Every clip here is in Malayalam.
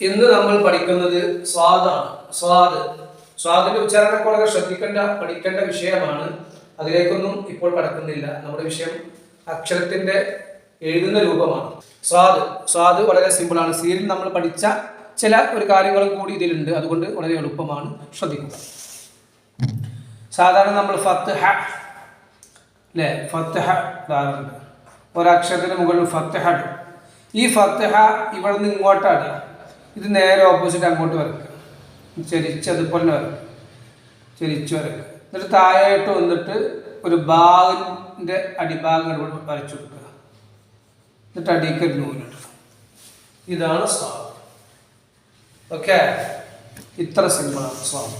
ഇന്ന് നമ്മൾ പഠിക്കുന്നത് സ്വാദാണ്. സ്വാദിന്റെ ഉച്ചാരണക്കുറവ് പഠിക്കേണ്ട വിഷയമാണ്. അതിലേക്കൊന്നും ഇപ്പോൾ കടക്കുന്നില്ല. നമ്മുടെ വിഷയം അക്ഷരത്തിന്റെ എഴുതുന്ന രൂപമാണ്. സ്വാദ് വളരെ സിമ്പിളാണ്. സീരിയൽ നമ്മൾ പഠിച്ച ചില ഒരു കാര്യങ്ങളും കൂടി ഇതിലുണ്ട്. അതുകൊണ്ട് വളരെ എളുപ്പമാണ്, ശ്രദ്ധിക്കുക. സാധാരണ നമ്മൾ ഫത്ത്ഹ ധാരണ ഒരക്ഷരത്തിന് മുകളിൽ ഫത്ത്ഹ. ഈ ഫത്ത്ഹ ഇവിടെ നിന്ന് ഇങ്ങോട്ടാണ്. ഇത് നേരെ ഓപ്പോസിറ്റ് അങ്ങോട്ട് വരയ്ക്കുക. ചെരിച്ചതുപോലെ വരയ്ക്കുക, ചെരിച്ച് വരയ്ക്കുക. എന്നിട്ട് താഴെയായിട്ട് വന്നിട്ട് ഒരു ബാഗിൻ്റെ അടിഭാഗം വരച്ചു കൊടുക്കുക. എന്നിട്ട് അടിക്ക് ഒരു നൂലിടുക. ഇതാണ് സ്വാദ്. ഓക്കെ, ഇത്ര സിമ്പിളാണ് സ്വാദ്.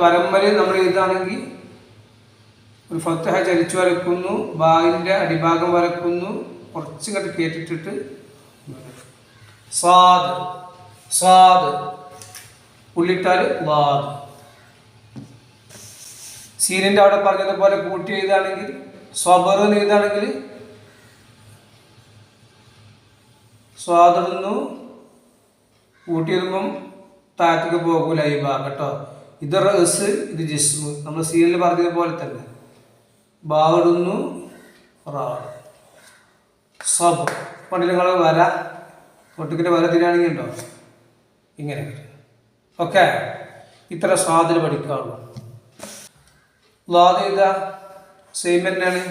വരമ്പല് നമ്മൾ എഴുതാണെങ്കിൽ ഒരു ഫത്ത്ഹ ചരിച്ചു വരക്കുന്നു, ബാഗിൻ്റെ അടിഭാഗം വരക്കുന്നു, കുറച്ചും കണ്ട് കേട്ടിട്ടിട്ട് സ്വാദ് ഉള്ളിട്ടാൽ വാദ്. സീനിൻ്റെ അവിടെ പറഞ്ഞതുപോലെ കൂട്ടി എഴുതാണെങ്കിൽ സ്വബർ എന്ന് എഴുതാണെങ്കിൽ സ്വാദിടുന്നു, കൂട്ടി എഴുതുമ്പം താഴത്തേക്ക് പോകൂല ഈ ഭാഗം കേട്ടോ. ഇത് റസ്, ഇത് ജിസ്മ്. നമ്മൾ സീനിൽ പറഞ്ഞതുപോലെ തന്നെ ബാവിടുന്നു റാഡ് സബ്. പണ്ട് നിങ്ങൾ വര ഒട്ടുക്കിൻ്റെ വര തിരിയാണെങ്കിൽ ഉണ്ടോ ഇങ്ങനെ. ഓക്കെ, ഇത്ര സ്വാദിൽ പഠിക്കാറുള്ളൂ. ലാദ് ചെയ്ത സെയിം തന്നെയാണ്.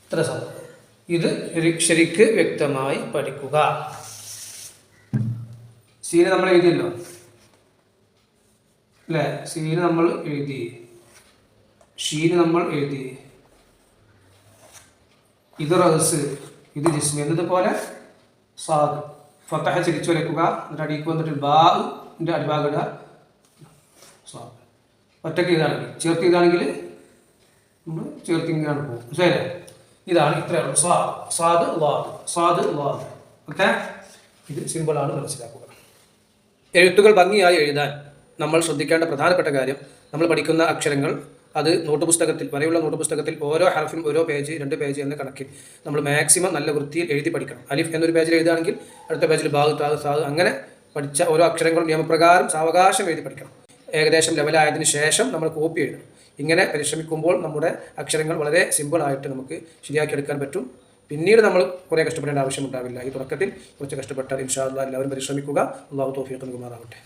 ഇത്ര സമയം ഇത് ശരിക്ക് വ്യക്തമായി പഠിക്കുക. സീന് നമ്മൾ എഴുതിയല്ലോ അല്ലേ? സീന് നമ്മൾ എഴുതി, ഷീന് നമ്മൾ എഴുതി, ഇത് റഹസ്, ഇത് ജിസ്മി എന്നതുപോലെ സാദ്. ഫത്തഹ ചിരിച്ചു വരയ്ക്കുക. എന്നിട്ട് അടിക്ക് വന്നിട്ട് ബാഇൻ്റെ അടിഭാഗം ഇടുക. സ്വാദ് ഒറ്റയ്ക്ക് ഇതാണെങ്കിൽ, ചേർത്ത് ഇതാണെങ്കിൽ നമ്മൾ ചേർത്തിങ്ങാണ് പോകും. മനസ്സിലായില്ലേ? ഇതാണ് ഇത്രയുള്ളൂ. സ്വാദ്. ഓക്കെ, ഇത് സിമ്പിളാണ്, മനസ്സിലാക്കുക. എഴുത്തുകൾ ഭംഗിയായി എഴുതാൻ നമ്മൾ ശ്രദ്ധിക്കേണ്ട പ്രധാനപ്പെട്ട കാര്യം, നമ്മൾ പഠിക്കുന്ന അക്ഷരങ്ങൾ അത് നോട്ട് പുസ്തകത്തിൽ, വരെയുള്ള നോട്ട് പുസ്തകത്തിൽ ഓരോ ഹർഫിനും ഓരോ പേജ് 2 പേജ് എന്ന കണക്കിൽ നമ്മൾ മാക്സിമം നല്ല വൃത്തിയിൽ എഴുതി പഠിക്കണം. അലിഫ് എന്നൊരു പേജിൽ എഴുതുകയാണെങ്കിൽ അടുത്ത പേജിൽ ബാഗ്, സാദ് അങ്ങനെ പഠിച്ച ഓരോ അക്ഷരങ്ങളും നിയമപ്രകാരം സാവകാശം എഴുതി പഠിക്കണം. ഏകദേശം ലെവലായതിനു ശേഷം നമ്മൾ കോപ്പി എഴുതണം. ഇങ്ങനെ പരിശ്രമിക്കുമ്പോൾ നമ്മുടെ അക്ഷരങ്ങൾ വളരെ സിമ്പിളായിട്ട് നമുക്ക് ശരിയാക്കിയെടുക്കാൻ പറ്റും. പിന്നീട് നമ്മൾ കുറേ കഷ്ടപ്പെടേണ്ട ആവശ്യമുണ്ടാവില്ല. ഈ തുടക്കത്തിൽ കുറച്ച് കഷ്ടപ്പെട്ടാൽ ഇൻഷാ അല്ലാഹ് എല്ലാവരും പരിശ്രമിക്കുക. അല്ലാഹു തൗഫീഖ് നൽകുമാറാവട്ടെ.